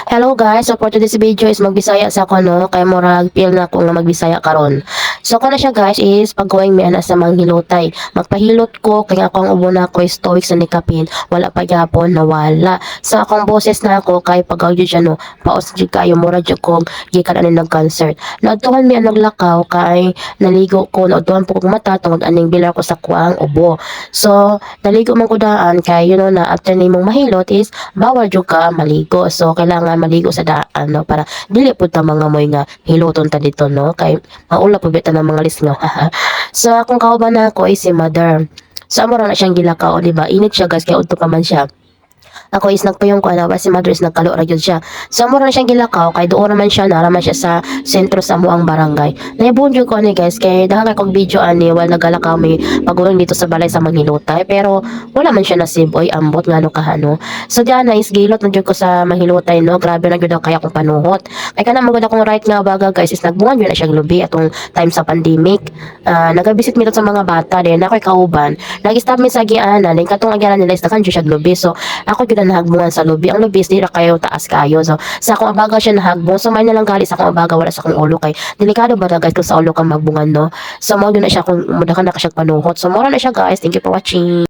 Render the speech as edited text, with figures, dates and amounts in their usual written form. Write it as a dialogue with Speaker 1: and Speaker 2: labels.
Speaker 1: Hello guys, so for today's video is magbisaya sa ako no, kay murag feel na ako nga magbisaya karon. So ako na siya guys is paggoing mi ana sa manghilotay. Magpahilot ko kay akong ubo na ko is 2 weeks na nikapin, wala pa gyapon nawala. So akong boses na ako kay pagaw jud siya no, paos jud kayo mura jud ko gikan ani nag concert. Naadtuhan mi ang naglakaw kay naligo ko, naadtuhan po kong mata tungod aning bilar ko sa kuang ubo. So naligo man ko daan kay you know na after nimong mahilot is bawal jud ka maligo. So kailangan maligo sa daan no para dili pud ta mga moy nga hiluton ta dito no kay maula pud bita ng mga lisngaw. So akong kauban na ako is si mother. So amo ra na siyang gilakaw di ba? Init siya guys kay udto pa man siya. Ako is nagpayong ko na si mother is nagkalo ra gyud siya. So mura na siyang gilakaw kay doon naman siya naraman siya sa sentro sa amuang barangay. Naibun jud ko ni guys kay dahil kong video ani wala nagalakaw may pagulong dito sa balay sa Manghilotay pero wala man siya nasib oy ambot ngano kahano. So diyan na is gilot na jud ko sa Manghilotay no. Grabe na jud ang kaya kong panuhot. Kay kana magud akong right nga baga guys is nagbungan jud na siya lubi atong time sa pandemic. Nagabisit mi sa mga bata din ako'y kauban. Nag-stop mi sa giana ning katong agyanan nila is nakan jud siya lubi. So ako gyud ang nahagbungan sa lubi. Ang lubi is dira kayo taas kayo. So sa akong abaga siya nahagbong. So may na lang gali sa akong abaga wala sa akong ulo kay delikado ba na guys kung sa ulo kang magbungan no. So mo na siya kung mudakan na ka siya panuhot. So mura na siya guys. Thank you for watching.